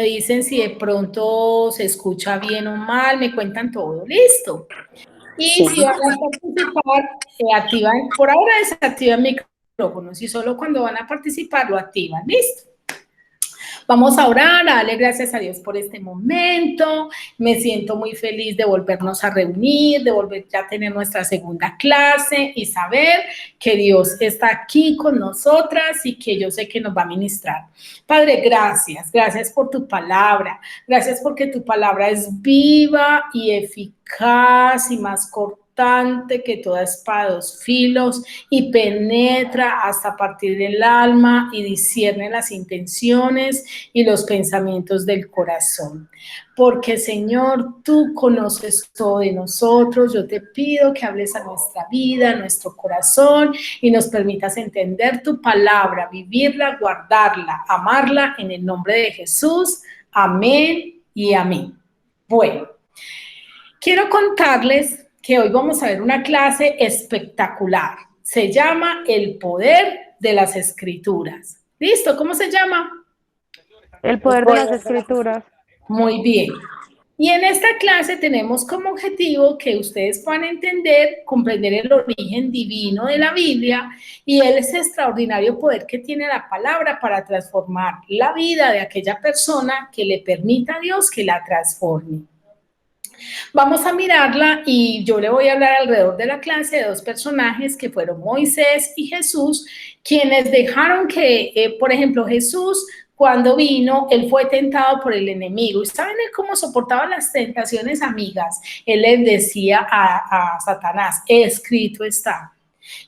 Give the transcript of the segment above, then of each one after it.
dicen si de pronto se escucha bien o mal, me cuentan todo, listo. Y Sí. si van a participar, activan, por ahora desactivan micrófonos y solo cuando van a participar lo activan, listo. Vamos a orar, a darle gracias a Dios por este momento. Me siento muy feliz de volvernos a reunir, de volver ya a tener nuestra segunda clase y saber que Dios está aquí con nosotras y que yo sé que nos va a ministrar. Padre, gracias, gracias por tu palabra, gracias porque tu palabra es viva y eficaz y más cortante que toda espada de dos filos y penetra hasta partir del alma y discierne las intenciones y los pensamientos del corazón. Porque, Señor, tú conoces todo de nosotros. Yo te pido que hables a nuestra vida, a nuestro corazón y nos permitas entender tu palabra, vivirla, guardarla, amarla en el nombre de Jesús. Amén y amén. Bueno, quiero contarles que hoy vamos a ver una clase espectacular. Se llama El poder de las escrituras. ¿Listo? ¿Cómo se llama? El poder de las escrituras. Muy bien. Y en esta clase tenemos como objetivo que ustedes puedan entender, comprender el origen divino de la Biblia y ese extraordinario poder que tiene la palabra para transformar la vida de aquella persona que le permita a Dios que la transforme. Vamos a mirarla y yo le voy a hablar alrededor de la clase de dos personajes que fueron Moisés y Jesús, quienes dejaron que, por ejemplo, Jesús cuando vino, él fue tentado por el enemigo. ¿Y saben cómo soportaba las tentaciones, amigas? Él les decía a Satanás, escrito está.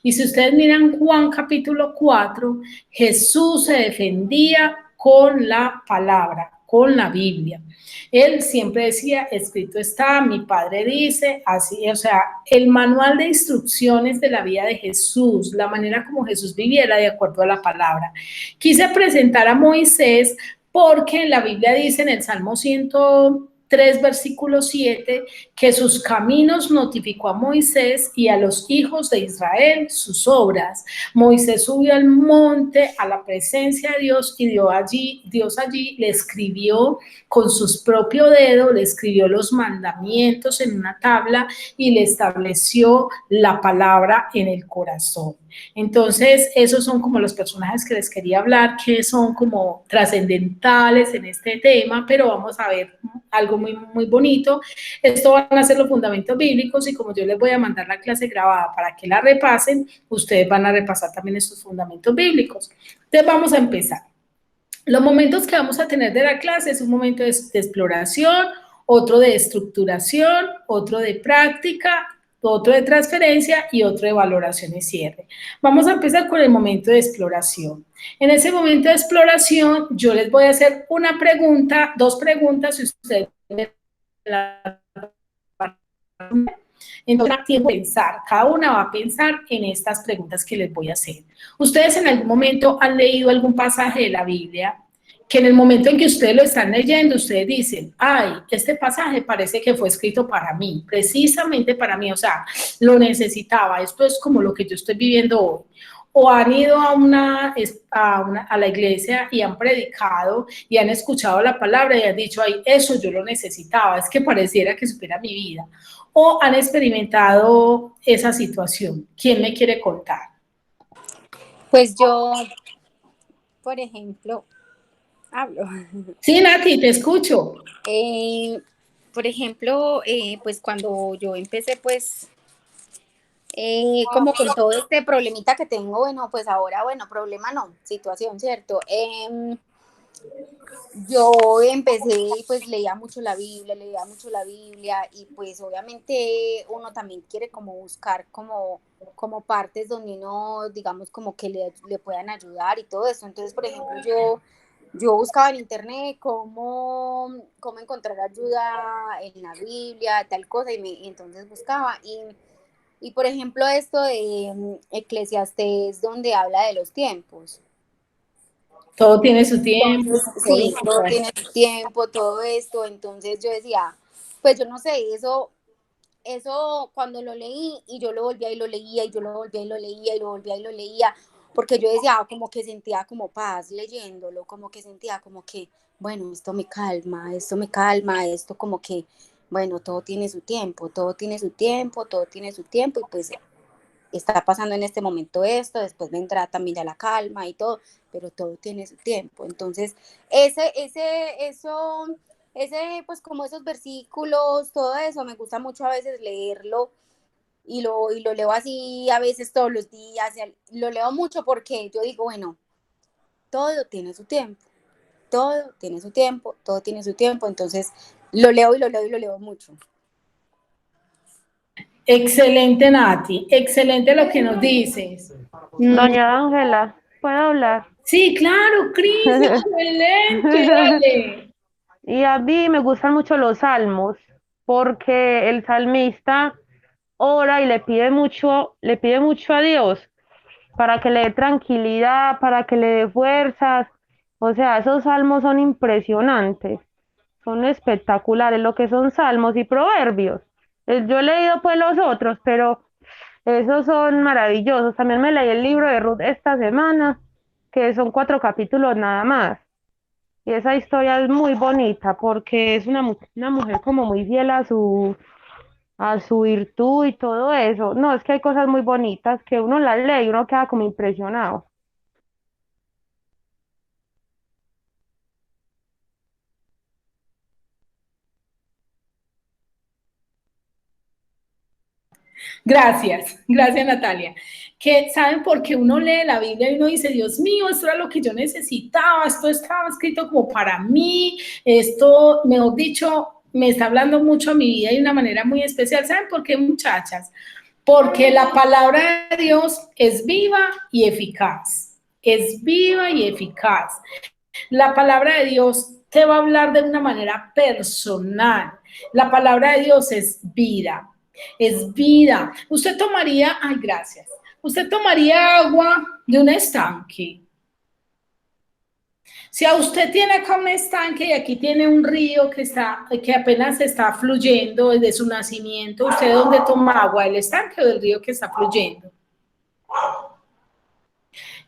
Y si ustedes miran Juan capítulo 4, Jesús se defendía con la palabra, con la Biblia. Él siempre decía, escrito está, mi padre dice, así, o sea, el manual de instrucciones de la vida de Jesús, la manera como Jesús viviera de acuerdo a la palabra. Quise presentar a Moisés porque la Biblia dice en el Salmo 103, versículo 7, que sus caminos notificó a Moisés y a los hijos de Israel sus obras. Moisés subió al monte a la presencia de Dios y Dios allí le escribió con sus propios dedos, le escribió los mandamientos en una tabla y le estableció la palabra en el corazón. Entonces, esos son como los personajes que les quería hablar, que son como trascendentales en este tema, pero vamos a ver algo muy, muy bonito. Esto van a ser los fundamentos bíblicos y como yo les voy a mandar la clase grabada para que la repasen, ustedes van a repasar también estos fundamentos bíblicos. Entonces, vamos a empezar. Los momentos que vamos a tener de la clase es un momento de exploración, otro de estructuración, otro de práctica, otro de transferencia y otro de valoración y cierre. Vamos a empezar con el momento de exploración. En ese momento de exploración, yo les voy a hacer una pregunta, dos preguntas, y ustedes la entonces, tiempo de pensar, cada una va a pensar en estas preguntas que les voy a hacer. ¿Ustedes en algún momento han leído algún pasaje de la Biblia que en el momento en que ustedes lo están leyendo, ustedes dicen, ay, este pasaje parece que fue escrito para mí, precisamente para mí, o sea, lo necesitaba, esto es como lo que yo estoy viviendo hoy? O han ido a la iglesia y han predicado y han escuchado la palabra y han dicho, ay, eso yo lo necesitaba, es que pareciera que supera mi vida. O han experimentado esa situación. ¿Quién me quiere contar? Pues yo, por ejemplo, hablo. Sí, Nati, te escucho. Por ejemplo, pues cuando yo empecé, pues, como con todo este problemita que tengo, bueno, pues ahora, bueno, problema no, situación, ¿cierto? Yo empecé, pues leía mucho la Biblia y pues obviamente uno también quiere como buscar como partes donde uno, digamos, como que le puedan ayudar y todo eso. Entonces, por ejemplo, yo buscaba en internet cómo encontrar ayuda en la Biblia, tal cosa, y entonces buscaba. Y por ejemplo, esto de Eclesiastés, donde habla de los tiempos. Todo tiene su tiempo. Entonces, sí, todo tiene su tiempo, todo esto. Entonces yo decía, pues yo no sé, eso cuando lo leí y yo lo volvía y lo leía y yo lo volvía y lo leía y lo volvía y lo leía, porque yo decía como que sentía como paz leyéndolo, como que sentía como que bueno, esto me calma, esto como que, bueno, todo tiene su tiempo, todo tiene su tiempo, todo tiene su tiempo, y pues está pasando en este momento esto, después vendrá también ya la calma y todo, pero todo tiene su tiempo. Entonces, pues como esos versículos, todo eso, me gusta mucho a veces leerlo y lo leo así a veces todos los días, lo leo mucho porque yo digo, bueno, todo tiene su tiempo, todo tiene su tiempo, todo tiene su tiempo, entonces lo leo y lo leo y lo leo mucho. Excelente, Nati, excelente lo que nos dices. Doña Ángela, ¿puedo hablar? Sí, claro, Cris, excelente, dale. Y a mí me gustan mucho los salmos, porque el salmista ora y le pide mucho a Dios para que le dé tranquilidad, para que le dé fuerzas. O sea, esos salmos son impresionantes, son espectaculares, lo que son salmos y proverbios. Yo he leído pues los otros, pero esos son maravillosos. También me leí el libro de Ruth esta semana, que son 4 capítulos nada más. Y esa historia es muy bonita porque es una mujer como muy fiel a su virtud y todo eso. No, es que hay cosas muy bonitas que uno las lee y uno queda como impresionado. Gracias, gracias Natalia. Que saben por qué uno lee la Biblia y uno dice, Dios mío, esto era lo que yo necesitaba, esto estaba escrito como para mí, esto, mejor dicho, me está hablando mucho a mi vida de una manera muy especial. ¿Saben por qué, muchachas? Porque la palabra de Dios es viva y eficaz. Es viva y eficaz. La palabra de Dios te va a hablar de una manera personal. La palabra de Dios es vida. Es vida. Usted tomaría, ay, gracias. Usted tomaría agua de un estanque. Si a usted tiene acá un estanque y aquí tiene un río que apenas está fluyendo desde su nacimiento, ¿usted dónde toma agua? ¿Del estanque o del río que está fluyendo?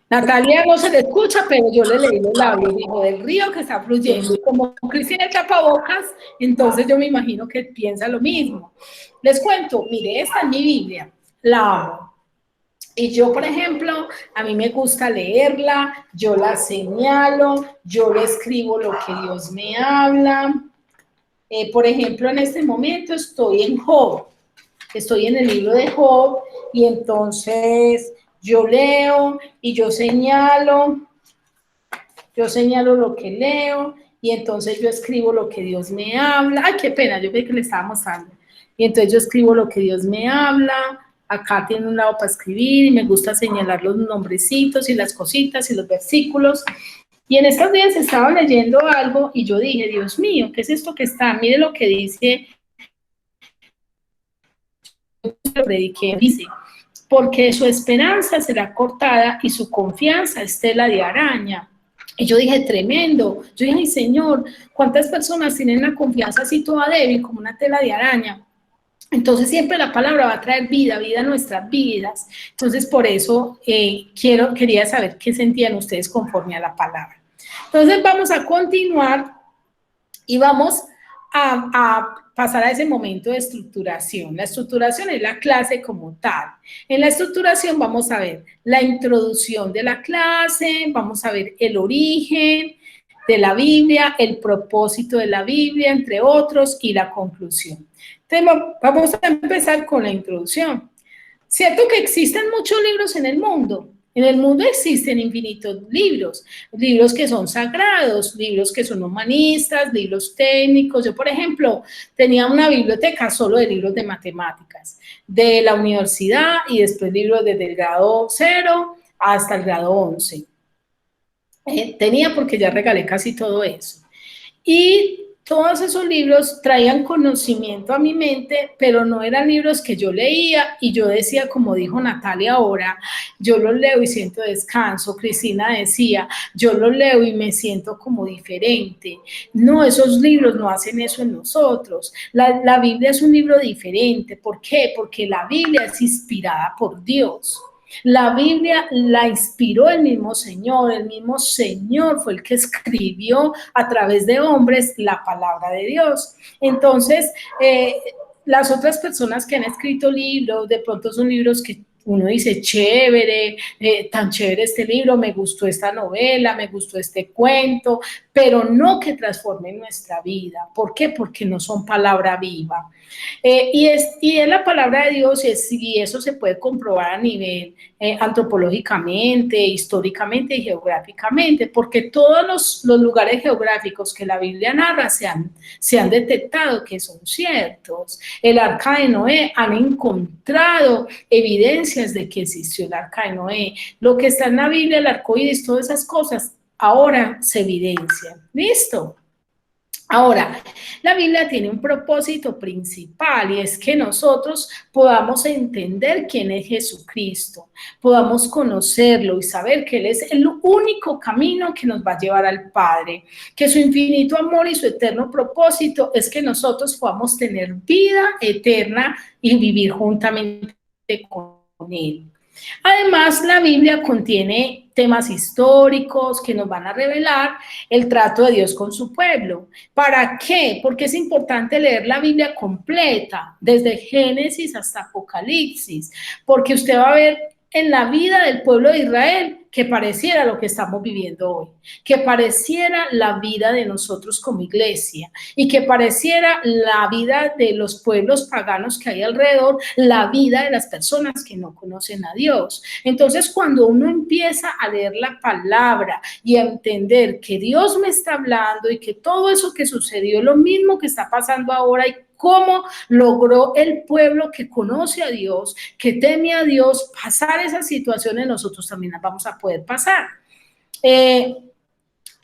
Natalia no se le escucha, pero yo le leí los labios, dijo, del río que está fluyendo. Y como Cristina tapabocas, entonces yo me imagino que piensa lo mismo. Les cuento, mire, esta es mi Biblia, la amo. Y yo, por ejemplo, a mí me gusta leerla, yo la señalo, yo le escribo lo que Dios me habla. Por ejemplo, en este momento estoy en Job, estoy en el libro de Job y entonces yo leo y yo señalo lo que leo y entonces yo escribo lo que Dios me habla. Ay, qué pena, yo creí que le estaba mostrando. Y entonces yo escribo lo que Dios me habla. Acá tiene un lado para escribir y me gusta señalar los nombrecitos y las cositas y los versículos. Y en estos días estaba leyendo algo y yo dije, Dios mío, ¿qué es esto que está? Mire lo que dice, lo prediqué, dice, porque su esperanza será cortada y su confianza es tela de araña. Y yo dije, tremendo. Yo dije, ay, Señor, ¿cuántas personas tienen la confianza así toda débil como una tela de araña? Entonces siempre la palabra va a traer vida, vida a nuestras vidas. Entonces por eso quería saber qué sentían ustedes conforme a la palabra. Entonces vamos a continuar y vamos a pasar a ese momento de estructuración. La estructuración es la clase como tal. En la estructuración vamos a ver la introducción de la clase, vamos a ver el origen de la Biblia, el propósito de la Biblia, entre otros, y la conclusión. Entonces, vamos a empezar con la introducción. Cierto que existen muchos libros en el mundo. En el mundo existen infinitos libros, libros que son sagrados, libros que son humanistas, libros técnicos. Yo, por ejemplo, tenía una biblioteca solo de libros de matemáticas, de la universidad y después libros desde el grado 0 hasta el grado 11. Tenía porque ya regalé casi todo eso. Y todos esos libros traían conocimiento a mi mente, pero no eran libros que yo leía y yo decía, como dijo Natalia ahora, yo los leo y siento descanso. Cristina decía, yo los leo y me siento como diferente. No, esos libros no hacen eso en nosotros. La Biblia es un libro diferente. ¿Por qué? Porque la Biblia es inspirada por Dios. La Biblia la inspiró el mismo Señor fue el que escribió a través de hombres la palabra de Dios. Entonces, las otras personas que han escrito libros, de pronto son libros que uno dice, chévere, tan chévere este libro, me gustó esta novela, me gustó este cuento, pero no que transformen nuestra vida. ¿Por qué? Porque no son palabra viva. Y es la palabra de Dios y eso se puede comprobar a nivel antropológicamente, históricamente y geográficamente, porque todos los lugares geográficos que la Biblia narra se han detectado que son ciertos. El arca de Noé han encontrado evidencias de que existió el arca de Noé. Lo que está en la Biblia, el arco iris, todas esas cosas, ahora se evidencian. ¿Listo? Ahora, la Biblia tiene un propósito principal y es que nosotros podamos entender quién es Jesucristo, podamos conocerlo y saber que Él es el único camino que nos va a llevar al Padre, que su infinito amor y su eterno propósito es que nosotros podamos tener vida eterna y vivir juntamente con Él. Además, la Biblia contiene temas históricos que nos van a revelar el trato de Dios con su pueblo. ¿Para qué? Porque es importante leer la Biblia completa, desde Génesis hasta Apocalipsis, porque usted va a ver en la vida del pueblo de Israel que pareciera lo que estamos viviendo hoy, que pareciera la vida de nosotros como iglesia y que pareciera la vida de los pueblos paganos que hay alrededor, la vida de las personas que no conocen a Dios. Entonces, cuando uno empieza a leer la palabra y a entender que Dios me está hablando y que todo eso que sucedió es lo mismo que está pasando ahora y cómo logró el pueblo que conoce a Dios, que teme a Dios, pasar esas situaciones, nosotros también las vamos a poder pasar. En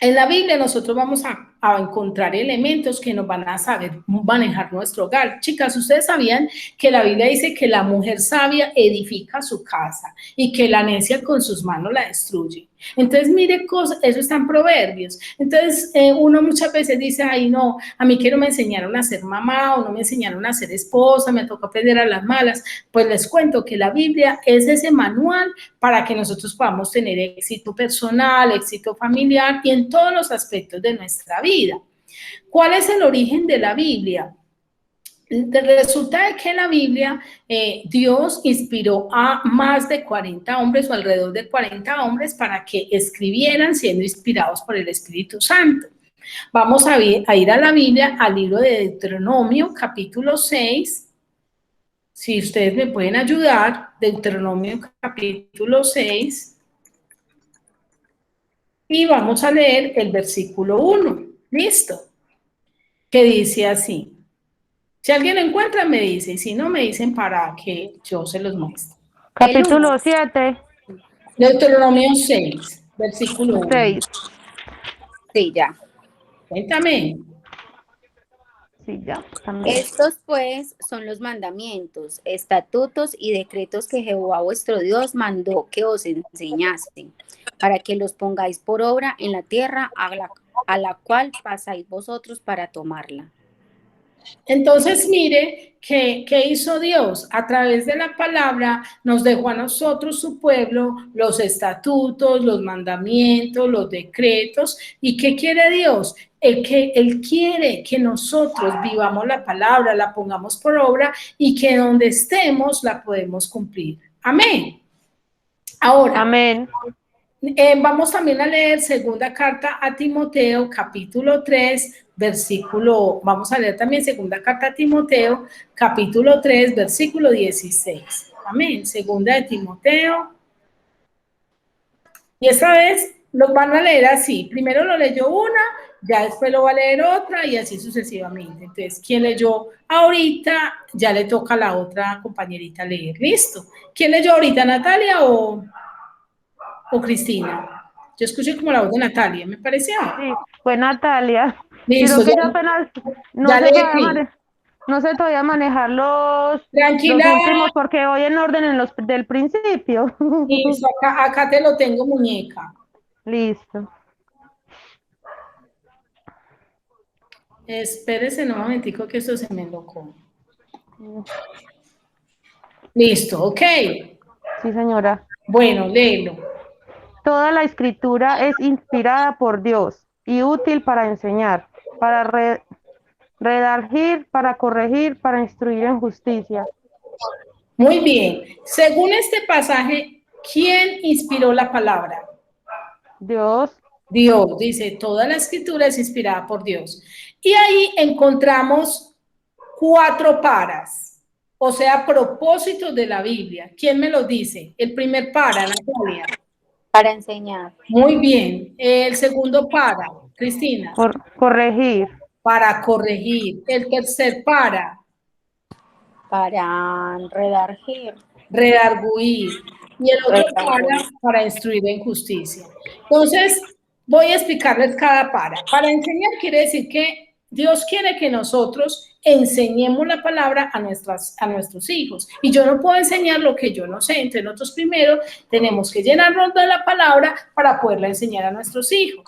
la Biblia nosotros vamos a encontrar elementos que nos van a saber manejar nuestro hogar. Chicas, ¿ustedes sabían que la Biblia dice que la mujer sabia edifica su casa y que la necia con sus manos la destruye? Entonces, mire, eso está en Proverbios. Entonces, uno muchas veces dice, ay, no, a mí que no me enseñaron a ser mamá o no me enseñaron a ser esposa, me tocó aprender a las malas. Pues les cuento que la Biblia es ese manual para que nosotros podamos tener éxito personal, éxito familiar y en todos los aspectos de nuestra vida. ¿Cuál es el origen de la Biblia? Resulta de que la Biblia, Dios inspiró a más de 40 hombres o alrededor de 40 hombres para que escribieran siendo inspirados por el Espíritu Santo. Vamos a ir a la Biblia, al libro de Deuteronomio, capítulo 6. Si ustedes me pueden ayudar, Deuteronomio, capítulo 6. Y vamos a leer el versículo 1. ¿Listo? Que dice así. Si alguien lo encuentra, me dice, y si no, me dicen para que yo se los muestre. Capítulo 7. Deuteronomio 6, versículo 1. 6. Sí, ya. Cuéntame. Sí, ya, también. Estos pues son los mandamientos, estatutos y decretos que Jehová vuestro Dios mandó que os enseñasen, para que los pongáis por obra en la tierra a la cual pasáis vosotros para tomarla. Entonces, mire, ¿qué hizo Dios? A través de la palabra nos dejó a nosotros, su pueblo, los estatutos, los mandamientos, los decretos. ¿Y qué quiere Dios? Él quiere que nosotros vivamos la palabra, la pongamos por obra y que donde estemos la podemos cumplir. Amén. Ahora, amén. Vamos también a leer segunda carta a Timoteo, capítulo 3, versículo, vamos a leer también segunda carta a Timoteo, capítulo 3, versículo 16. Amén, segunda de Timoteo. Y esta vez lo van a leer así, primero lo leyó una, ya después lo va a leer otra y así sucesivamente. Entonces, quien leyó ahorita, ya le toca a la otra compañerita leer. ¿Listo? ¿Quién leyó ahorita, Natalia o Cristina? Yo escuché como la voz de Natalia, me pareció. Sí, fue Natalia. Listo, Creo que yo apenas no sé todavía manejar los últimos porque voy en orden del principio. Listo, acá te lo tengo, muñeca. Listo. Espérese un momentico que esto se me enlocó. Listo, ok. Sí, señora. Bueno, léelo. Toda la escritura es inspirada por Dios y útil para enseñar, para redarguir, para corregir, para instruir en justicia. Muy bien. Según este pasaje, ¿quién inspiró la palabra? Dios. Dios, dice, toda la escritura es inspirada por Dios. Y ahí encontramos 4 paras, o sea, propósitos de la Biblia. ¿Quién me los dice? El primer para, Natalia. Para enseñar. Muy bien. El segundo para, Cristina. Corregir. Para corregir. El tercer Para redarguir. redarguir. Y el otro para instruir en justicia. Entonces, voy a explicarles cada para. Para enseñar quiere decir que Dios quiere que nosotros enseñemos la palabra a nuestros hijos. Y yo no puedo enseñar lo que yo no sé. Entonces, nosotros primero tenemos que llenarnos de la palabra para poderla enseñar a nuestros hijos.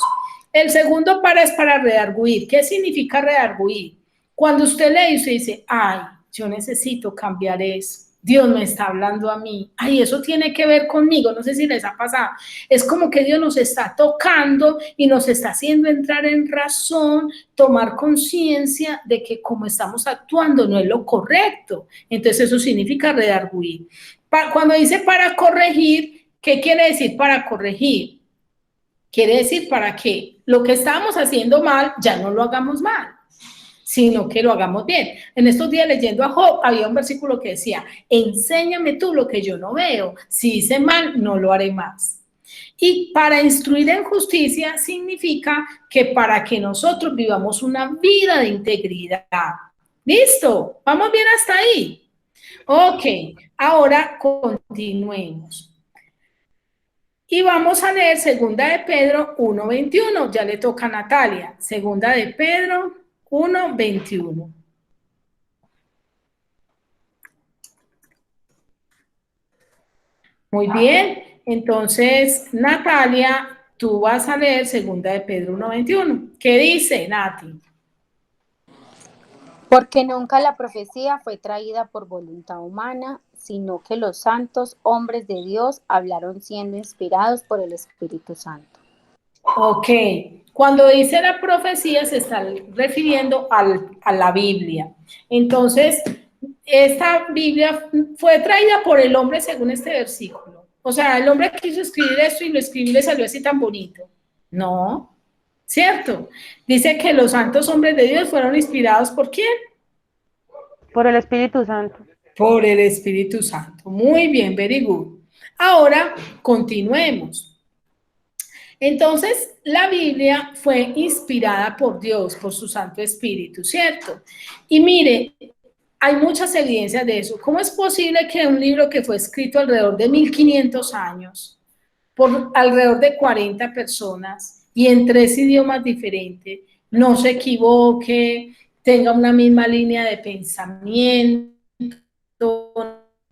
El segundo para es para redarguir. ¿Qué significa redarguir? Cuando usted lee y usted dice, ay, yo necesito cambiar eso. Dios me está hablando a mí. Ay, eso tiene que ver conmigo. No sé si les ha pasado. Es como que Dios nos está tocando y nos está haciendo entrar en razón, tomar conciencia de que como estamos actuando no es lo correcto. Entonces eso significa redarguir. Cuando dice para corregir, ¿qué quiere decir para corregir? Quiere decir para que lo que estábamos haciendo mal ya no lo hagamos mal, sino que lo hagamos bien. En estos días leyendo a Job, había un versículo que decía, enséñame tú lo que yo no veo, si hice mal, no lo haré más. Y para instruir en justicia significa que para que nosotros vivamos una vida de integridad. ¿Listo? ¿Vamos bien hasta ahí? Ok, ahora continuemos. Y vamos a leer segunda de Pedro 1:21, ya le toca a Natalia, segunda de Pedro 1:21. Muy bien, entonces Natalia, tú vas a leer segunda de Pedro 1:21. ¿Qué dice, Nati? Porque nunca la profecía fue traída por voluntad humana, sino que los santos hombres de Dios hablaron siendo inspirados por el Espíritu Santo. Ok, cuando dice la profecía se está refiriendo a la Biblia. Entonces, esta Biblia fue traída por el hombre según este versículo. O sea, el hombre quiso escribir esto y lo escribió y le salió así tan bonito. No, ¿cierto? Dice que los santos hombres de Dios fueron inspirados ¿por quién? Por el Espíritu Santo. Por el Espíritu Santo. Muy bien, very good. Ahora, continuemos. Entonces, la Biblia fue inspirada por Dios, por su Santo Espíritu, ¿cierto? Y mire, hay muchas evidencias de eso. ¿Cómo es posible que un libro que fue escrito alrededor de 1500 años, por alrededor de 40 personas y en 3 idiomas diferentes, no se equivoque, tenga una misma línea de pensamiento,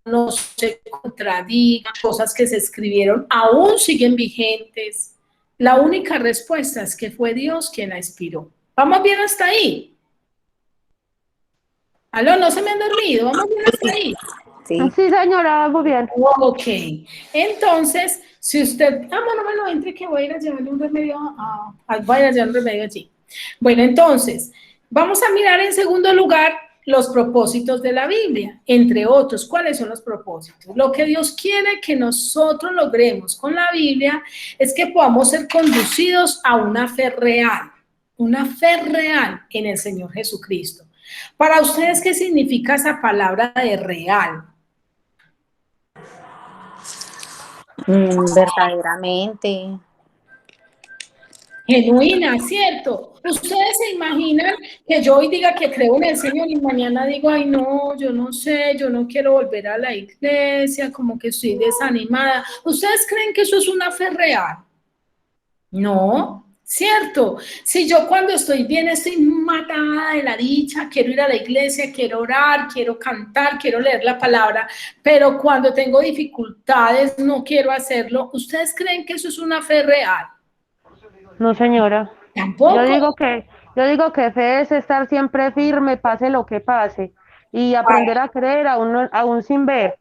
no se contradiga, cosas que se escribieron aún siguen vigentes? La única respuesta es que fue Dios quien la inspiró. ¿Vamos bien hasta ahí? ¿Aló? ¿No se me han dormido? ¿Vamos bien hasta ahí? Sí, señora, vamos bien. Ok. Entonces, si usted... no me lo entre que voy a ir a llevarle un remedio. Voy a ir a llevar un remedio allí. Bueno, entonces, vamos a mirar en segundo lugar los propósitos de la Biblia, entre otros. ¿Cuáles son los propósitos? Lo que Dios quiere que nosotros logremos con la Biblia es que podamos ser conducidos a una fe real en el Señor Jesucristo. Para ustedes, ¿qué significa esa palabra de real? Verdaderamente. Genuina, ¿cierto? Ustedes se imaginan que yo hoy diga que creo en el Señor y mañana digo, ay no, yo no sé, yo no quiero volver a la iglesia, como que estoy desanimada. ¿Ustedes creen que eso es una fe real? No, ¿cierto? Si yo cuando estoy bien estoy matada de la dicha, quiero ir a la iglesia, quiero orar, quiero cantar, quiero leer la palabra, pero cuando tengo dificultades no quiero hacerlo, ¿ustedes creen que eso es una fe real? No, señora. Tampoco. Yo digo que fe es estar siempre firme, pase lo que pase, y aprender a creer aún sin ver.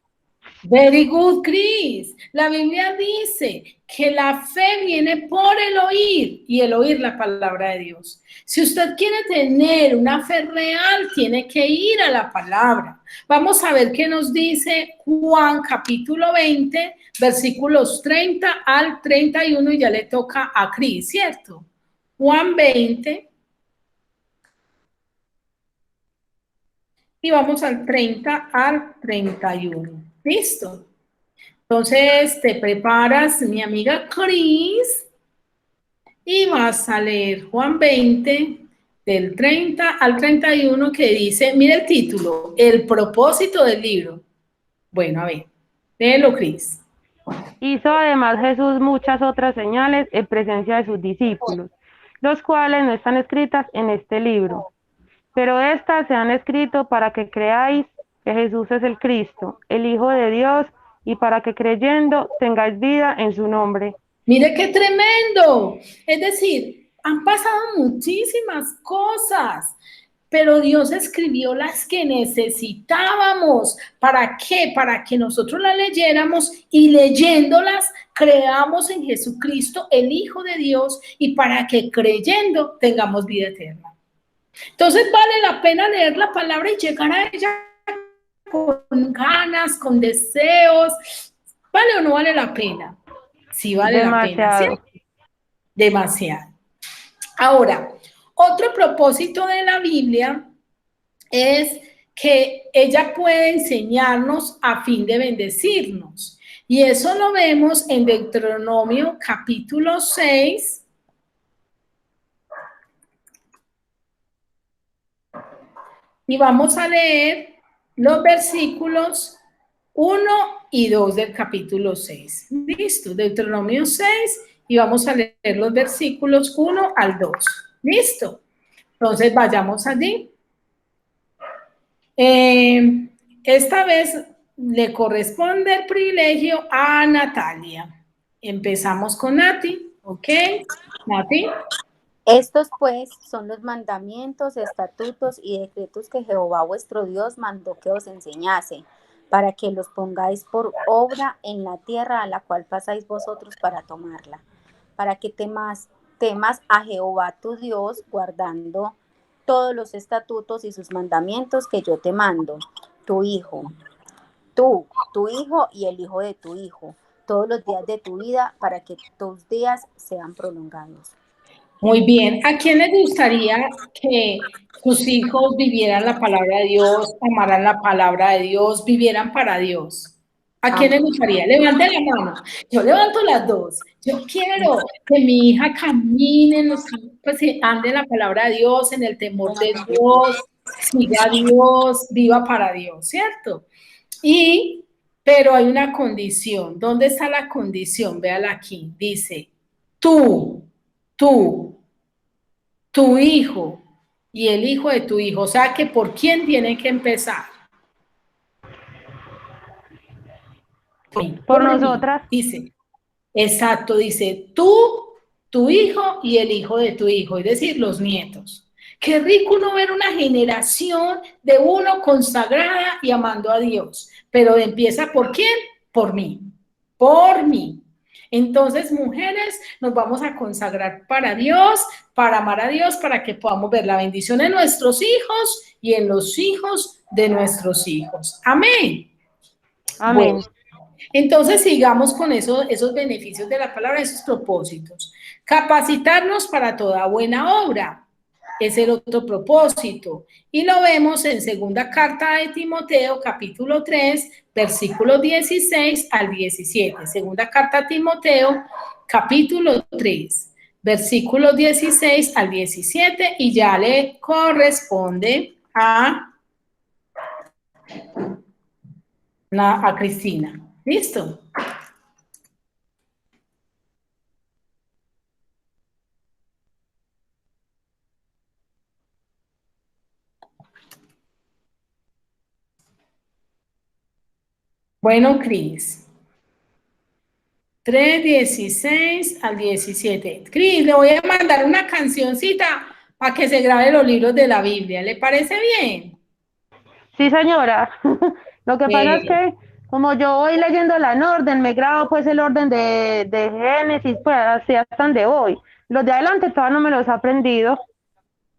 Very good, Chris. La Biblia dice que la fe viene por el oír y el oír la palabra de Dios. Si usted quiere tener una fe real, tiene que ir a la palabra. Vamos a ver qué nos dice Juan capítulo 20, versículos 30 al 31 y ya le toca a Chris, ¿cierto? Juan 20 y vamos al 30 al 31. ¿Listo? Entonces te preparas, mi amiga Cris, y vas a leer Juan 20, del 30 al 31, que dice, mira el título, el propósito del libro. Bueno, a ver, léelo, Cris. Hizo además Jesús muchas otras señales en presencia de sus discípulos, los cuales no están escritas en este libro, pero estas se han escrito para que creáis que Jesús es el Cristo, el Hijo de Dios, y para que creyendo tengáis vida en su nombre. Mire qué tremendo. Es decir, han pasado muchísimas cosas, pero Dios escribió las que necesitábamos. ¿Para qué? Para que nosotros las leyéramos y leyéndolas creamos en Jesucristo, el Hijo de Dios, y para que creyendo tengamos vida eterna. Entonces vale la pena leer la palabra y llegar a ella con ganas, con deseos. ¿Vale o no vale la pena? Sí vale Demasiado. la pena, ¿sí? Demasiado. Ahora, otro propósito de la Biblia es que ella puede enseñarnos a fin de bendecirnos. Y eso lo vemos en Deuteronomio capítulo 6. Y vamos a leer los versículos 1 y 2 del capítulo 6. Listo, Deuteronomio 6 y vamos a leer los versículos 1 al 2. Listo. Entonces vayamos allí. Esta vez le corresponde el privilegio a Natalia. Empezamos con Nati, ¿ok? Nati. Estos pues son los mandamientos, estatutos y decretos que Jehová vuestro Dios mandó que os enseñase, para que los pongáis por obra en la tierra a la cual pasáis vosotros para tomarla, para que temas a Jehová tu Dios, guardando todos los estatutos y sus mandamientos que yo te mando, tu hijo y el hijo de tu hijo, todos los días de tu vida, para que tus días sean prolongados. Muy bien. ¿A quién les gustaría que sus hijos vivieran la palabra de Dios, amaran la palabra de Dios, vivieran para Dios? ¿A quién les gustaría? Levanten la mano. Yo levanto las dos. Yo quiero que mi hija camine, pues ande en la palabra de Dios, en el temor de Dios, siga a Dios, viva para Dios, ¿cierto? Pero hay una condición. ¿Dónde está la condición? Véala aquí. Dice, tú, tu hijo y el hijo de tu hijo. O sea, que ¿por quién tiene que empezar? Por nosotras. Dice, exacto, dice, tú, tu hijo y el hijo de tu hijo, es decir, los nietos. Qué rico uno ver una generación de uno consagrada y amando a Dios. Pero empieza ¿por quién? Por mí. Por mí. Entonces, mujeres, nos vamos a consagrar para Dios, para amar a Dios, para que podamos ver la bendición en nuestros hijos y en los hijos de nuestros hijos. Amén. Amén. Bueno, entonces sigamos con esos beneficios de la palabra, esos propósitos. Capacitarnos para toda buena obra es el otro propósito. Y lo vemos en segunda carta de Timoteo, capítulo 3, versículos 16 al 17. Segunda carta a Timoteo, capítulo 3, versículos 16 al 17, y ya le corresponde a Cristina. ¿Listo? Bueno, Cris. 3, 16 al 17. Cris, le voy a mandar una cancioncita para que se grabe los libros de la Biblia. ¿Le parece bien? Sí, señora. Lo que pasa es que Como yo voy leyéndola en orden, me grabo pues el orden de Génesis, pues así hasta donde voy. Los de adelante todavía no me los he aprendido.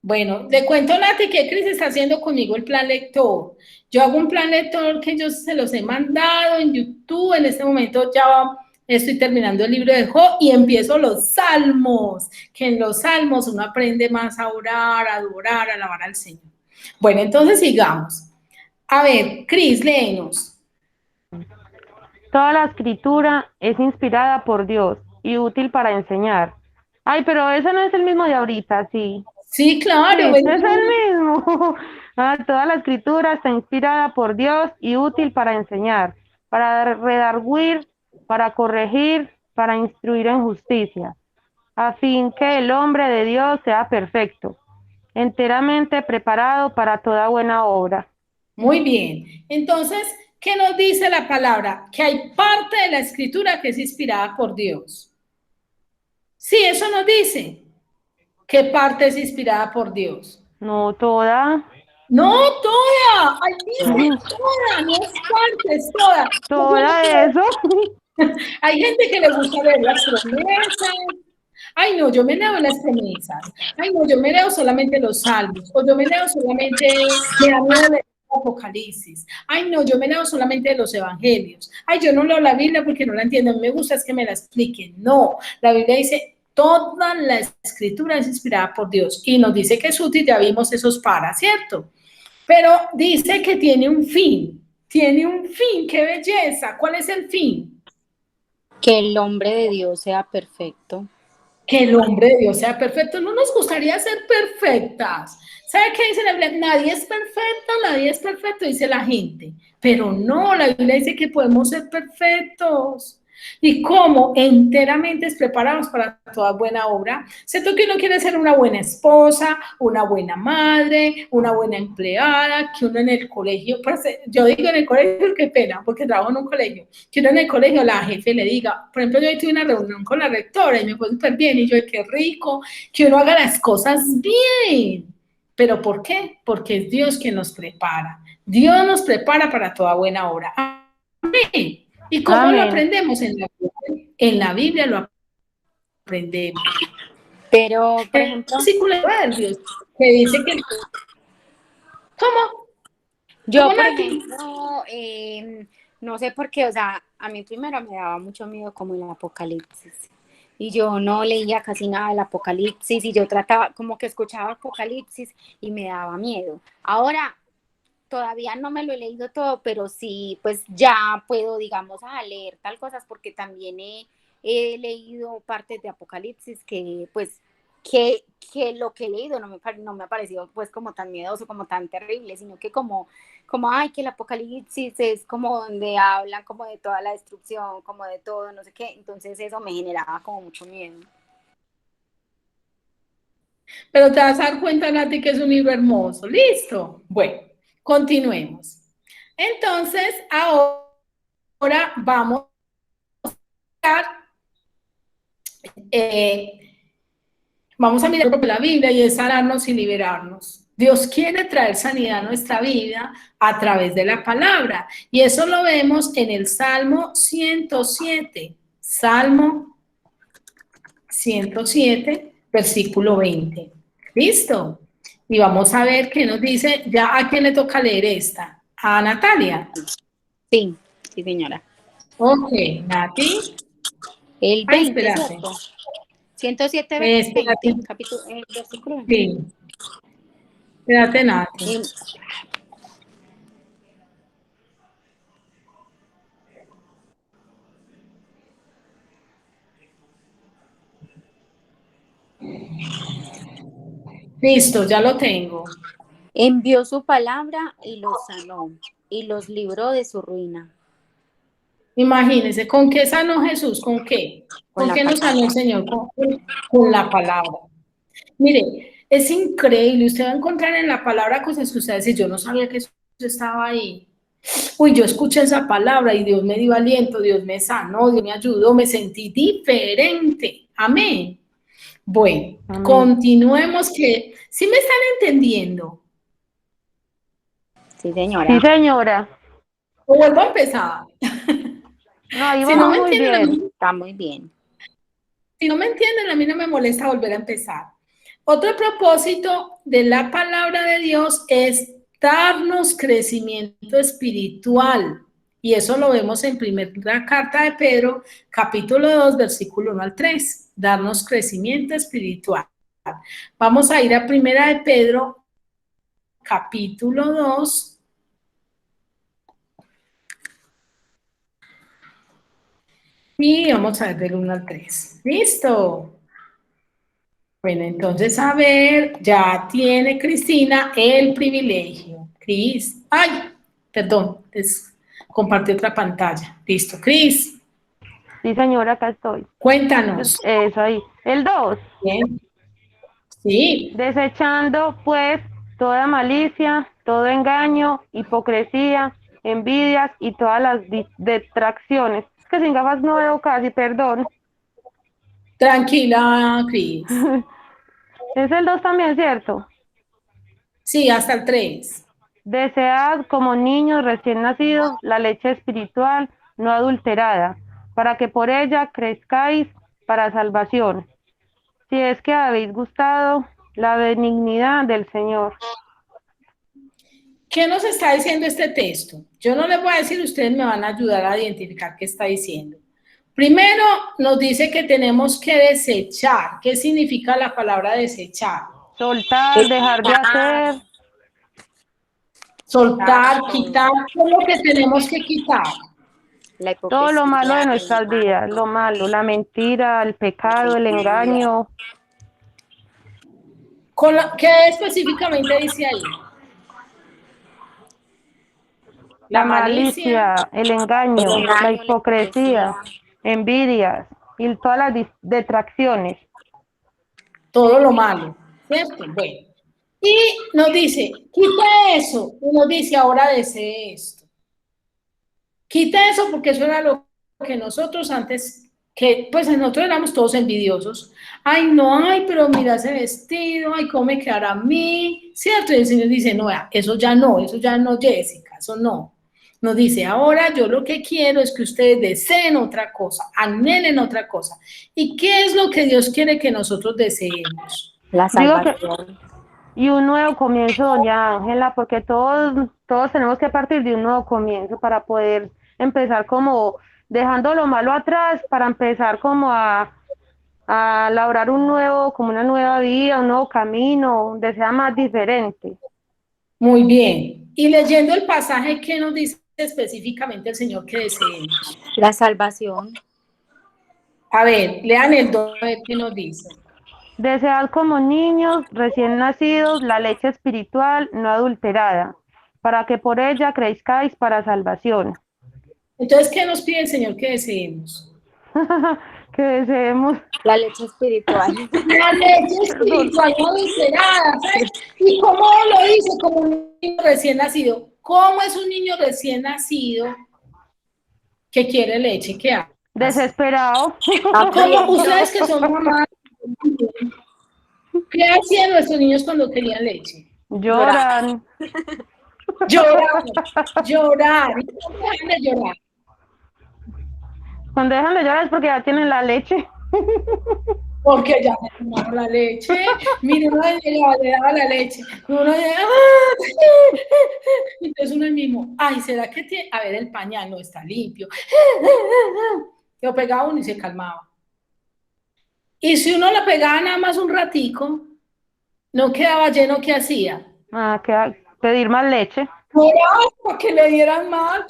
Bueno, le cuento, Nati, que Cris está haciendo conmigo el plan lector. Yo hago un plan lector que yo se los he mandado en YouTube. En este momento ya estoy terminando el libro de Job y empiezo los salmos, que en los salmos uno aprende más a orar, a adorar, a alabar al Señor. Bueno, entonces sigamos. A ver, Cris, léenos. Toda la escritura es inspirada por Dios y útil para enseñar. Ay, pero eso no es el mismo de ahorita, sí. Sí, Sí, claro. es el mismo. Ah, toda la escritura está inspirada por Dios y útil para enseñar, para redarguir, para corregir, para instruir en justicia, a fin que el hombre de Dios sea perfecto, enteramente preparado para toda buena obra. Muy bien. Entonces, ¿qué nos dice la palabra? Que hay parte de la escritura que es inspirada por Dios. Sí, eso nos dice. ¿Qué parte es inspirada por Dios? No toda. No, toda. Ahí dice toda, no es parte, es toda. Toda eso. Hay gente que le gusta ver las promesas. Ay, no, yo me leo las promesas. Ay, no, yo me leo solamente los salmos. O yo me leo solamente, me da miedo leer Apocalipsis. Ay, no, yo me leo solamente los evangelios. Ay, yo no leo la Biblia porque no la entiendo. A mí me gusta es que me la expliquen. No, la Biblia dice, toda la escritura es inspirada por Dios y nos dice que es útil, ya vimos esos para, ¿cierto? Pero dice que tiene un fin, qué belleza. ¿Cuál es el fin? Que el hombre de Dios sea perfecto. Que el hombre de Dios sea perfecto. No nos gustaría ser perfectas. ¿Sabe qué dice la Biblia? Nadie es perfecto, dice la gente. Pero no, la Biblia dice que podemos ser perfectos. ¿Y cómo? Enteramente preparados para toda buena obra. ¿Cierto que uno quiere ser una buena esposa, una buena madre, una buena empleada, que uno en el colegio, pues yo digo en el colegio, qué pena, porque trabajo en un colegio, que uno en el colegio la jefe le diga, por ejemplo, yo hoy tuve una reunión con la rectora y me fue súper bien, y yo, qué rico, que uno haga las cosas bien. ¿Pero por qué? Porque es Dios quien nos prepara. Dios nos prepara para toda buena obra. Amén. ¿Y cómo lo Amén. aprendemos? En la Biblia lo aprendemos. Pero, por El ejemplo, versículo de Proverbios que dice que... ¿Cómo? yo, ¿Cómo, por Nati? ejemplo, no sé por qué, o sea, a mí primero me daba mucho miedo como el apocalipsis. Y yo no leía casi nada del apocalipsis y yo trataba, como que escuchaba apocalipsis y me daba miedo. Ahora, todavía no me lo he leído todo, pero sí, pues ya puedo, digamos, leer tal cosas porque también he leído partes de Apocalipsis que, pues, que lo que he leído no me ha parecido, pues, como tan miedoso, como tan terrible, sino que ay, que el Apocalipsis es como donde hablan como de toda la destrucción, como de todo, no sé qué, entonces eso me generaba como mucho miedo. Pero te vas a dar cuenta, Nati, que es un libro hermoso. ¿Listo? Bueno, continuemos. Entonces, ahora vamos eh, vamos a mirar la Biblia y es sanarnos y liberarnos. Dios quiere traer sanidad a nuestra vida a través de la palabra. Y eso lo vemos en el Salmo 107. Salmo 107, versículo 20. ¿Listo? Y vamos a ver qué nos dice. ¿Ya a quién le toca leer esta? A Natalia. Sí, sí, señora. Ok, Nati. El Ay, 20, espérate. ¿cierto? 107, Espérate. 20, capítulo, versículo 20. Sí. Espérate, Nati. Listo, ya lo tengo. Envió su palabra y los sanó, y los libró de su ruina. Imagínense, ¿con qué sanó Jesús? ¿Con qué? Con ¿Con la qué nos sanó el palabra. Señor? Con la palabra. Mire, es increíble. Usted va a encontrar en la palabra cosas que usted dice, yo no sabía que eso estaba ahí. Uy, yo escuché esa palabra y Dios me dio aliento, Dios me sanó, Dios me ayudó, me sentí diferente. Amén. Bueno, Amén. continuemos que, ¿sí me están entendiendo? Sí, Sí, señora. señora. O vuelvo a empezar. No, ahí Si no vamos me muy entienden, a bien. mí, Está muy bien. si no me entienden, a mí no me molesta volver a empezar. Otro propósito de la palabra de Dios es darnos crecimiento espiritual. Y eso lo vemos en primera carta de Pedro, capítulo 2, versículo 1 al 3. Darnos crecimiento espiritual. Vamos a ir a primera de Pedro, capítulo 2. Y vamos a ver del 1 al 3. ¿Listo? Bueno, entonces, a ver, ya tiene Cristina el privilegio. Cris, ay, perdón, compartí otra pantalla. Listo, Cris, Sí, señora, acá estoy. cuéntanos. Eso ahí. El 2. Bien, sí, Desechando, pues, toda malicia, todo engaño, hipocresía, envidias y todas las detracciones. Es que sin gafas no veo casi, perdón. tranquila, Cris. Es el 2 también, ¿cierto? Sí, hasta el 3. Desead como niños recién nacidos la leche espiritual no adulterada, para que por ella crezcáis para salvación, si es que habéis gustado la benignidad del Señor. ¿Qué nos está diciendo este texto? Yo no les voy a decir, ustedes me van a ayudar a identificar qué está diciendo. Primero, nos dice que tenemos que desechar. ¿Qué significa la palabra desechar? Soltar, dejar de hacer, Soltar, quitar, ¿qué es lo que tenemos que quitar? La todo lo malo hipocresía, de el nuestras vidas, lo malo, la mentira, el pecado, el envidia, engaño, ¿Qué específicamente dice ahí? la La malicia, malicia, el el engaño, la engaño, la hipocresía, hipocresía. envidias y todas las detracciones. todo lo malo, ¿cierto? Bueno. Y nos dice, quita eso. Y nos dice, ahora desee esto. Quita eso porque eso era lo que nosotros antes, que pues nosotros éramos todos envidiosos. Ay, no, ay, pero mira ese vestido, ay, cómo me quedará a mí, ¿cierto? Y el Señor dice, no, eso ya no, Jessica, eso no. Nos dice, ahora yo lo que quiero es que ustedes deseen otra cosa, anhelen otra cosa. ¿Y qué es lo que Dios quiere que nosotros deseemos? La Digo que, salvación. y un nuevo comienzo, doña Ángela, porque todos tenemos que partir de un nuevo comienzo para poder empezar como dejando lo malo atrás, para empezar como a labrar como una nueva vida, un nuevo camino, donde sea más diferente. Muy bien. Y leyendo el pasaje, ¿qué nos dice específicamente el Señor que deseemos? La salvación. A ver, lean el 2, a ver qué nos dice. Desead como niños recién nacidos la leche espiritual no adulterada, para que por ella crezcáis para salvación. Entonces, ¿qué nos pide el Señor que deseemos? Que deseemos. La leche espiritual. La leche espiritual no adulterada, ¿sabes? ¿Y cómo lo dice? Como un niño recién nacido. ¿Cómo es un niño recién nacido que quiere leche? ¿Qué hace? Desesperado. Como ustedes que son mamás, ¿qué hacían nuestros niños cuando querían leche? Lloran. Llorar, llorar. ¿Y cómo dejan de llorar? Cuando dejan de llorar es porque ya tienen la leche. Porque ya se tomaron la leche. Mire, uno le daba la leche. Uno le entonces uno mismo, ay, ¿será que tiene? A ver, el pañal no está limpio. Lo pegaba uno y se calmaba. Y si uno lo pegaba nada más un ratico, no quedaba lleno, ¿qué hacía? Que pedir más leche. Lloraba para que le dieran más.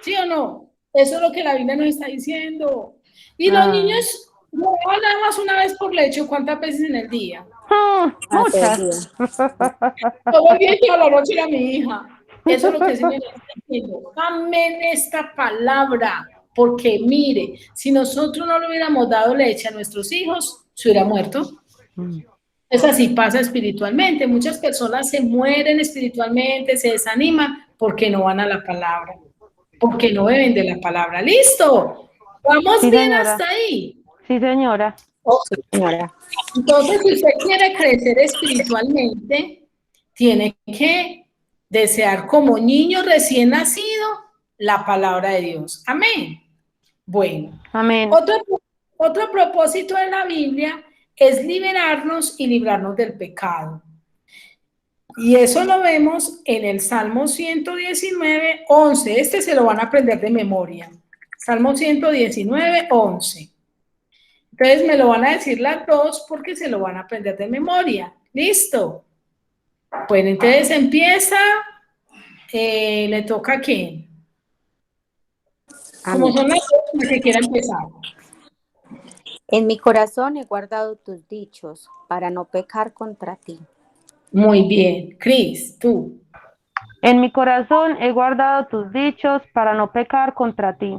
¿Sí o no? Eso es lo que la Biblia nos está diciendo. Y los niños lloraban nada más una vez por leche, ¿cuántas veces en el día? Muchas. Todo el día y a la noche era mi hija. Eso es lo que el Señor está diciendo. Amén esta palabra, porque mire, si nosotros no le hubiéramos dado leche a nuestros hijos, se hubiera muerto. Es así pasa espiritualmente. Muchas personas se mueren espiritualmente, se desaniman porque no van a la palabra, porque no beben de la palabra. ¿Listo? ¿Vamos Sí, bien señora. hasta ahí? Sí, señora. Sí, señora. Entonces, si usted quiere crecer espiritualmente, tiene que Desear como niño recién nacido la palabra de Dios. Amén. Bueno, Amén. otro propósito de la Biblia es liberarnos y librarnos del pecado. Y eso lo vemos en el Salmo 119, 11. Este se lo van a aprender de memoria. Salmo 119, 11. Entonces me lo van a decir las dos porque se lo van a aprender de memoria. ¿Listo? Bueno, entonces empieza. ¿Le toca a quién? A Como mí. son las dos, que quiera empezar. En mi corazón he guardado tus dichos para no pecar contra ti. Muy bien. Cris, tú. En mi corazón he guardado tus dichos para no pecar contra ti.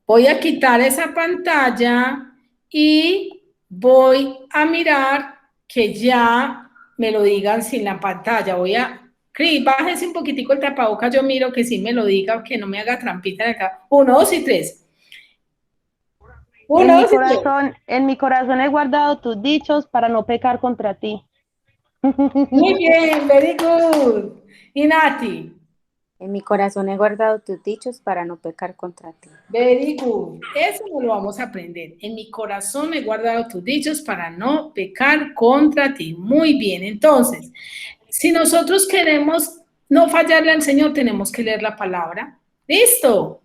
Voy a quitar esa pantalla y voy a mirar que ya me lo digan sin la pantalla. Cris, bájese un poquitico el tapabocas, yo miro que sí me lo diga, que no me haga trampita de acá. 1, 2 y 3. 1, 2 y 3. En mi corazón he guardado tus dichos para no pecar contra ti. Muy bien, very good. Y Nati. En mi corazón he guardado tus dichos para no pecar contra ti. Very good. Eso no lo vamos a aprender. En mi corazón he guardado tus dichos para no pecar contra ti. Muy bien. Entonces, si nosotros queremos no fallarle al Señor, tenemos que leer la palabra. ¿Listo?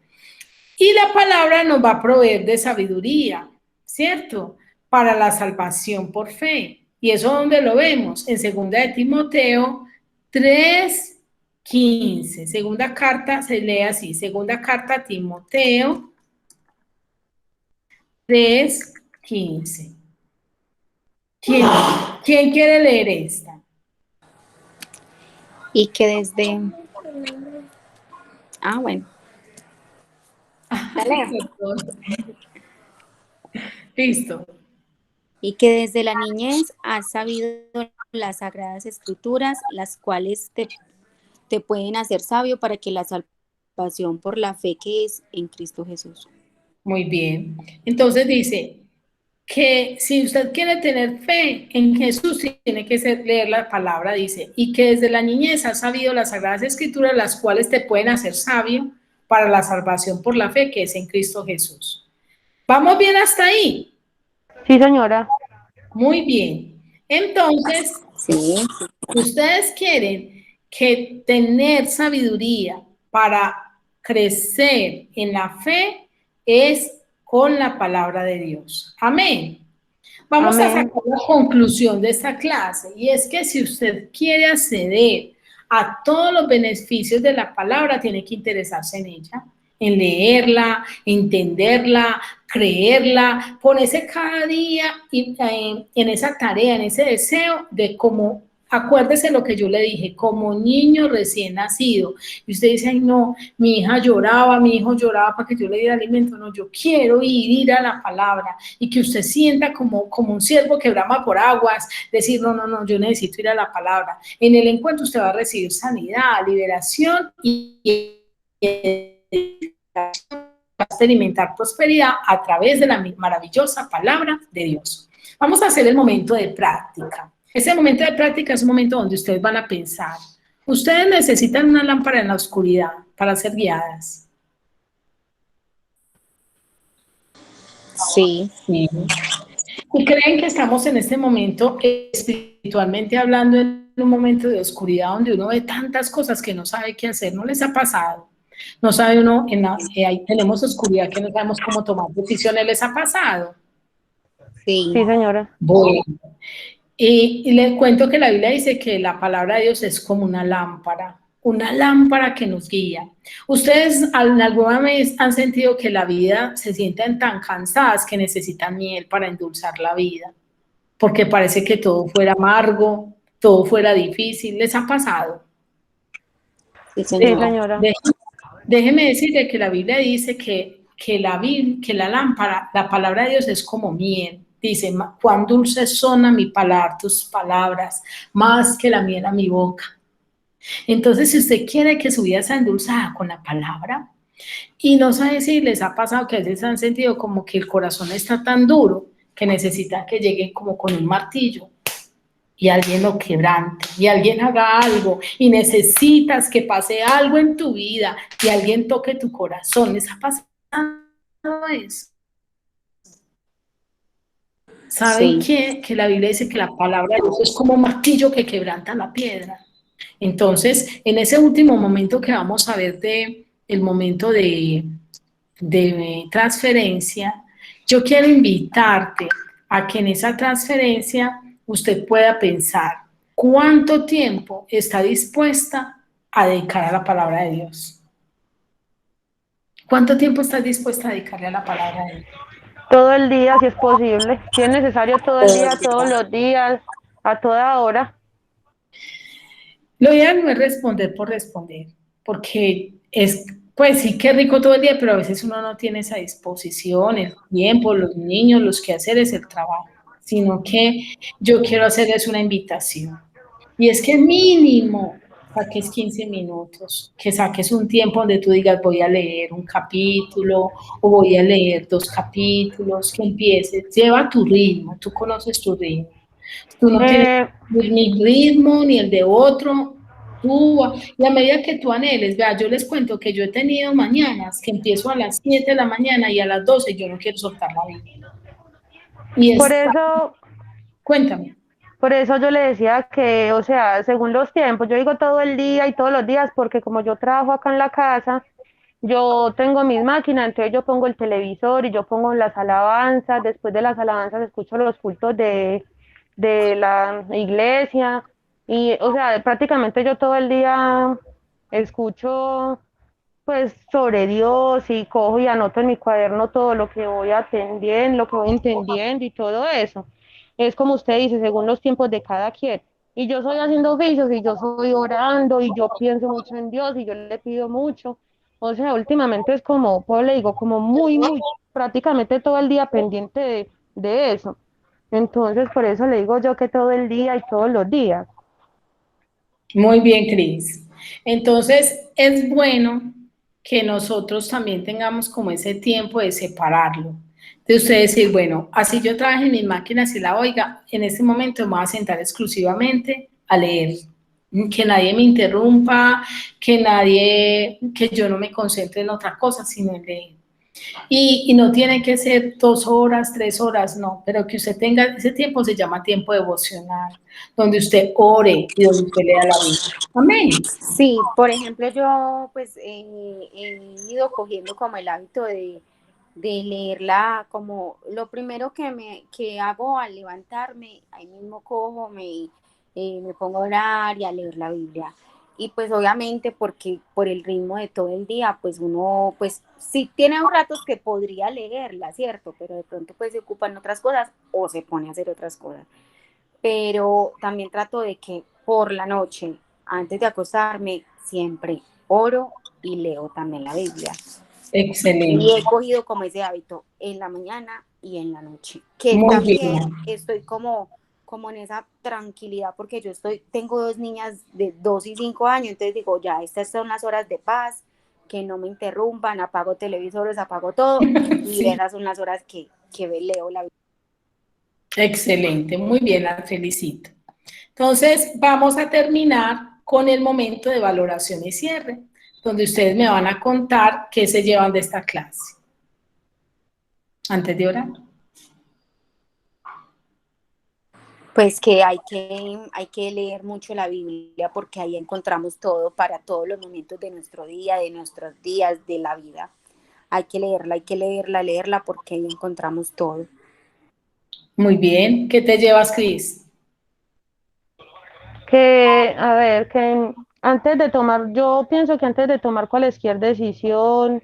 Y la palabra nos va a proveer de sabiduría, ¿cierto? Para la salvación por fe. ¿Y eso dónde lo vemos? En 2 de Timoteo 3:15. Segunda carta se lee así. Segunda carta a Timoteo 3:15. ¿Quién quiere leer esta? Y que desde... bueno. Listo. Y que desde la niñez has sabido las sagradas escrituras, las cuales te pueden hacer sabio para que la salvación por la fe que es en Cristo Jesús. Muy bien. Entonces dice que si usted quiere tener fe en Jesús, tiene que leer la palabra, dice, y que desde la niñez has sabido las sagradas escrituras, las cuales te pueden hacer sabio para la salvación por la fe que es en Cristo Jesús. ¿Vamos bien hasta ahí? Sí, señora. Muy bien. Entonces, sí. Ustedes quieren que tener sabiduría para crecer en la fe es con la palabra de Dios. Amén. Vamos a sacar la conclusión de esta clase, y es que si usted quiere acceder a todos los beneficios de la palabra, tiene que interesarse en ella, en leerla, entenderla, creerla, ponerse cada día en esa tarea, en ese deseo de como, acuérdese lo que yo le dije, como niño recién nacido. Y usted dice, ay no, mi hija lloraba, mi hijo lloraba para que yo le diera alimento. No, yo quiero ir a la palabra y que usted sienta como un ciervo que brama por aguas, decir, no, yo necesito ir a la palabra. En el encuentro usted va a recibir sanidad, liberación y va a experimentar prosperidad a través de la maravillosa palabra de Dios. Vamos a hacer el momento de práctica. Ese momento de práctica es un momento donde ustedes van a pensar. Ustedes necesitan una lámpara en la oscuridad para ser guiadas. Sí. Sí. ¿Y creen que estamos en este momento espiritualmente hablando en un momento de oscuridad donde uno ve tantas cosas que no sabe qué hacer? ¿No les ha pasado? No sabe uno, ahí tenemos oscuridad que no sabemos cómo tomar decisiones. ¿Les ha pasado? Sí, sí, señora. Bueno, y les cuento que la Biblia dice que la palabra de Dios es como una lámpara que nos guía. ¿Ustedes alguna vez han sentido que la vida se sienten tan cansadas que necesitan miel para endulzar la vida? Porque parece que todo fuera amargo, todo fuera difícil. ¿Les ha pasado? sí, señora. Sí, señora. Déjeme decirle que la Biblia dice que la lámpara, la palabra de Dios es como miel. Dice, cuán dulces son a mi paladar tus palabras, más que la miel a mi boca. Entonces, si usted quiere que su vida sea endulzada con la palabra, y no sabe si les ha pasado que a veces han sentido como que el corazón está tan duro que necesita que llegue como con un martillo y alguien lo quebrante, y alguien haga algo, y necesitas que pase algo en tu vida, y alguien toque tu corazón. ¿Les ha pasado eso? ¿Saben Sí, que la Biblia dice que la palabra de Dios es como un martillo que quebranta la piedra? Entonces, en ese último momento que vamos a ver el momento de transferencia, yo quiero invitarte a que en esa transferencia usted pueda pensar cuánto tiempo está dispuesta a dedicar a la palabra de Dios. ¿Cuánto tiempo estás dispuesta a dedicarle a la palabra de Dios? Todo el día, si es posible. Si es necesario, todo el día, todos los días, a toda hora. Lo ideal no es responder por responder, porque es, pues sí, qué rico todo el día, pero a veces uno no tiene esa disposición, el tiempo, los niños, los quehaceres, el trabajo, sino que yo quiero hacerles una invitación. Y es que mínimo saques 15 minutos, que saques un tiempo donde tú digas voy a leer un capítulo o voy a leer 2 capítulos, que empieces, lleva tu ritmo, tú conoces tu ritmo. Tú no tienes Eh, ni ritmo ni el de otro. Tú, y a medida que tú anheles, vea, yo les cuento que yo he tenido mañanas que empiezo a las 7 de la mañana y a las 12 yo no quiero soltar la vida. Y por está, eso, cuéntame. por eso yo le decía que, o sea, según los tiempos, yo digo todo el día y todos los días, porque como yo trabajo acá en la casa, yo tengo mis máquinas, entonces yo pongo el televisor y yo pongo las alabanzas, después de las alabanzas escucho los cultos de la iglesia, y, o sea, prácticamente yo todo el día escucho pues sobre Dios y cojo y anoto en mi cuaderno todo lo que voy atendiendo, lo que voy entendiendo y todo eso. Es como usted dice, según los tiempos de cada quien. Y yo soy haciendo oficios y yo soy orando y yo pienso mucho en Dios y yo le pido mucho. O sea, últimamente es como, pues le digo, como muy, prácticamente todo el día pendiente de eso. Entonces, por eso le digo yo que todo el día y todos los días. Muy bien, Cris. Entonces, es bueno que nosotros también tengamos como ese tiempo de separarlo. De usted decir, bueno, así yo trabaje en mis máquinas y la oiga, en este momento me voy a sentar exclusivamente a leer. Que nadie me interrumpa, que yo no me concentre en otra cosa, sino en leer. Y no tiene que ser 2 horas, 3 horas, no, pero que usted tenga ese tiempo, se llama tiempo devocional, donde usted ore y donde usted lea la Biblia. Amén. sí, por ejemplo, yo pues he ido cogiendo como el hábito de leerla, como lo primero que hago al levantarme, ahí mismo cojo, me pongo a orar y a leer la Biblia. Y pues obviamente porque por el ritmo de todo el día, pues uno, pues sí tiene ratos que podría leerla, ¿cierto? Pero de pronto pues se ocupan otras cosas o se pone a hacer otras cosas. Pero también trato de que por la noche, antes de acostarme, siempre oro y leo también la Biblia. Y Excelente. he cogido como ese hábito en la mañana y en la noche, que Muy también bien. estoy como en esa tranquilidad, porque tengo 2 niñas de 2 y 5 años, entonces digo, ya, estas son las horas de paz, que no me interrumpan, apago televisores, apago todo, y Sí, esas son las horas que leo la Biblia. excelente. Muy bien, la felicito. Entonces, vamos a terminar con el momento de valoración y cierre, donde ustedes me van a contar qué se llevan de esta clase. Antes de orar. Pues que hay que leer mucho la Biblia porque ahí encontramos todo para todos los momentos de nuestro día, de nuestros días, de la vida. Hay que leerla, leerla porque ahí encontramos todo. Muy bien. ¿Qué te llevas, Cris? Que, a ver, que antes de tomar, yo pienso que antes de tomar cualquier decisión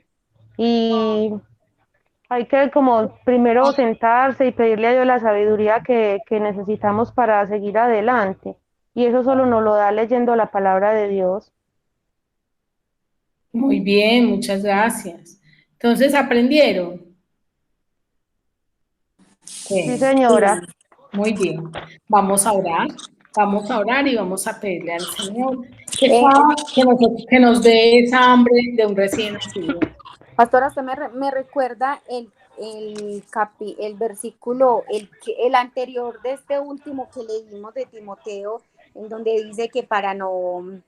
y hay que como primero sentarse y pedirle a Dios la sabiduría que necesitamos para seguir adelante. Y eso solo nos lo da leyendo la palabra de Dios. Muy bien, muchas gracias. Entonces, ¿aprendieron? Sí, Bueno, señora. Sí. muy bien. Vamos a orar y vamos a pedirle al Señor Eh, que nos dé esa hambre de un recién nacido. Pastora, usted me recuerda el versículo, el anterior de este último que leímos de Timoteo, en donde dice que para no, o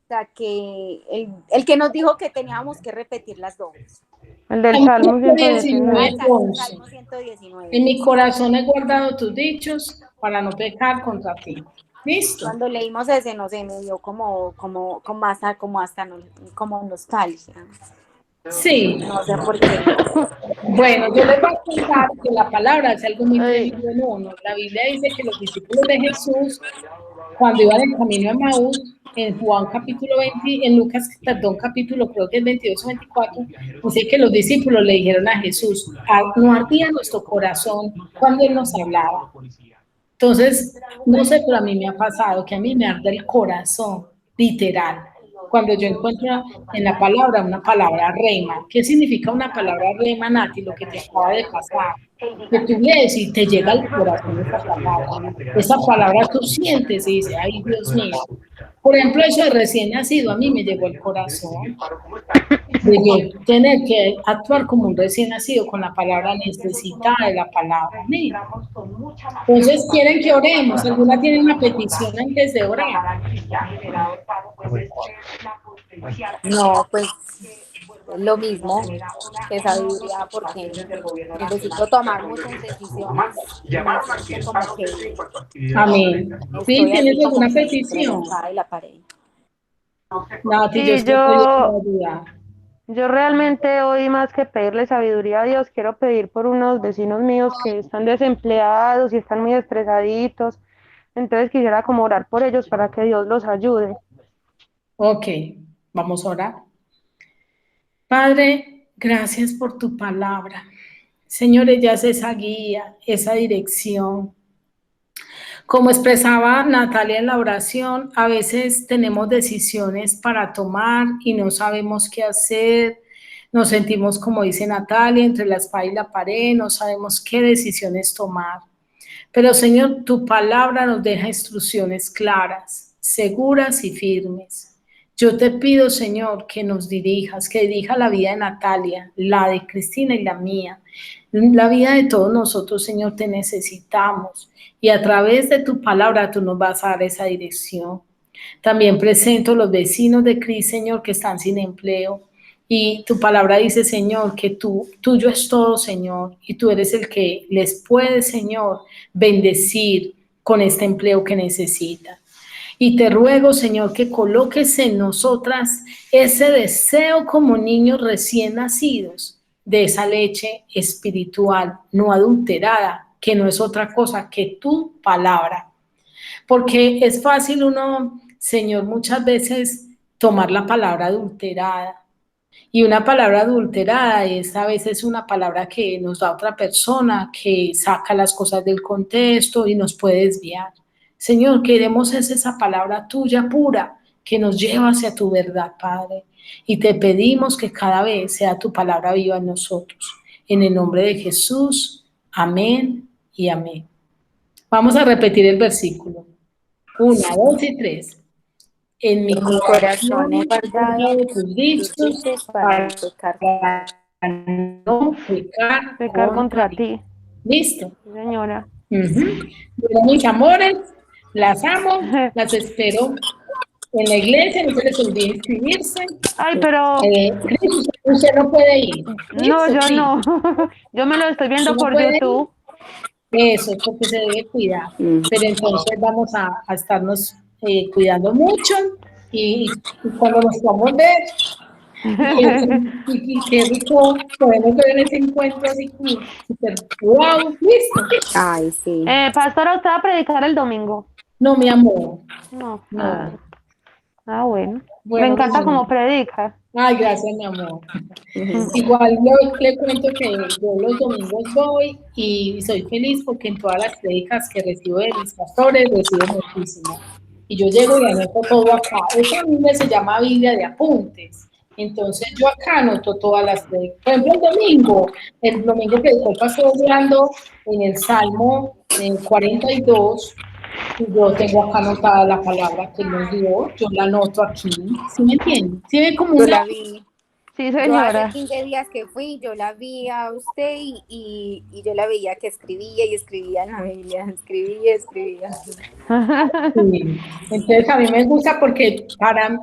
sea, que el que nos dijo que teníamos que repetir las dos. El del Salmo 119, 119. Salmo 119. En mi corazón he guardado tus dichos para no pecar contra ti. ¿Listo? Cuando leímos ese, no sé, me dio como nostalgia. Sí. No sé por qué. Bueno, yo les voy a contar que la palabra es algo muy tremendo en uno. La Biblia dice que los discípulos de Jesús, cuando iban en camino a Maús, en Juan capítulo 20, en Lucas, perdón, capítulo creo que es 22 o 24, dice que los discípulos le dijeron a Jesús, no ardía nuestro corazón cuando Él nos hablaba. Entonces, no sé, pero a mí me ha pasado que a mí me arde el corazón, literal. Cuando yo encuentro en la palabra una palabra rema. ¿Qué significa una palabra rema, Nati? Lo que te acaba de pasar. Que tú lees y te llega al corazón esa palabra. Esa palabra tú sientes y dices, ay, Dios mío. Por ejemplo, eso de recién nacido, a mí me llegó el corazón. De yo tener que actuar como un recién nacido con la palabra necesitada de la palabra. Mira. Entonces, ¿quieren que oremos? ¿Alguna tiene una petición antes de orar? No, pues lo mismo que sabiduría, porque necesito tomar muchas decisiones. Como que Amén. ¿Sí? ¿Tienes alguna entre petición? la espada y la pared. Nati, yo Sí, estoy pidiendo ayuda. yo realmente hoy más que pedirle sabiduría a Dios, quiero pedir por unos vecinos míos que están desempleados y están muy estresaditos. Entonces quisiera como orar por ellos para que Dios los ayude. Ok, vamos a orar. Padre, gracias por tu palabra. Señor, ella es esa guía, esa dirección. Como expresaba Natalia en la oración, a veces tenemos decisiones para tomar y no sabemos qué hacer. Nos sentimos, como dice Natalia, entre la espada y la pared, no sabemos qué decisiones tomar. Pero Señor, tu palabra nos deja instrucciones claras, seguras y firmes. Yo te pido, Señor, que nos dirijas, que dirija la vida de Natalia, la de Cristina y la mía. La vida de todos nosotros, Señor, te necesitamos. Y a través de tu palabra tú nos vas a dar esa dirección. También presento los vecinos de Cris, Señor, que están sin empleo. Y tu palabra dice, Señor, que tuyo es todo, Señor, y tú eres el que les puede, Señor, bendecir con este empleo que necesitan. Y te ruego, Señor, que coloques en nosotras ese deseo como niños recién nacidos de esa leche espiritual, no adulterada, que no es otra cosa que tu palabra. Porque es fácil uno, Señor, muchas veces tomar la palabra adulterada. Y una palabra adulterada es a veces una palabra que nos da otra persona, que saca las cosas del contexto y nos puede desviar. Señor, queremos es esa palabra tuya pura que nos lleva hacia tu verdad, Padre. Y te pedimos que cada vez sea tu palabra viva en nosotros. En el nombre de Jesús, amén y amén. Vamos a repetir el versículo. 1, 2 y 3. En mi corazón he guardado tus dichos para no pecar Contra ti. Listo. Señora. Bueno, mis amores, las amo, las espero en la iglesia, no se les olvide inscribirse. Ay, pero... usted no puede ir. No, yo no. Yo me lo estoy viendo por YouTube. Eso, porque se debe cuidar. Pero entonces vamos a estarnos cuidando mucho y cuando nos podamos ver, y qué rico podemos ver ese encuentro así como súper wow, listo. Ay, sí. Pastora, ¿usted va a predicar el domingo? No, mi amor. No. Bueno. Me encanta cómo predica. Ay, gracias, mi amor. Igual le cuento que yo los domingos voy y soy feliz porque en todas las prédicas que recibo de mis pastores recibo muchísimo. Y yo llego y anoto todo acá. Esa Biblia se llama Biblia de apuntes. Entonces yo acá anoto todas las prédicas. Por ejemplo, el domingo que después pasó hablando en el Salmo 42, yo tengo acá anotada la palabra que nos dio, yo la anoto aquí, ¿sí me entienden? ¿Sí ve como yo la vi. Sí, Yo hace señora. 15 días que fui, yo la vi a usted y yo la veía que escribía y escribía en la Biblia, escribía y escribía. Sí. Entonces a mí me gusta porque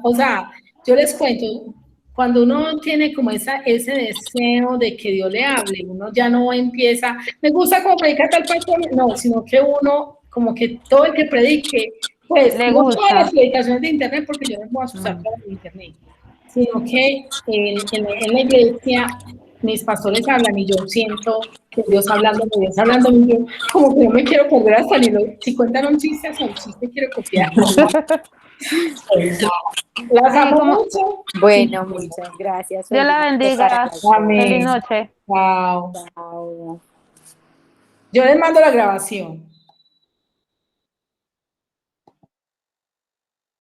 o sea, yo les cuento, cuando uno tiene como ese deseo de que Dios le hable, uno ya no empieza, me gusta como predica tal pastor, no, sino que uno, como que todo el que predique, pues Le no todas gusta. las predicaciones de internet, porque yo no puedo usar todas las de internet, sino que en la iglesia mis pastores hablan y yo siento que Dios hablando, y yo como que no me quiero perder hasta ni si cuentan un chiste, hasta un chiste quiero copiar. Las Sí, amo como mucho. Bueno, muchas gracias. Dios Feliz la noche para bendiga. las dos. Feliz Amén. noche. Chao. Chao. Yo les mando la grabación.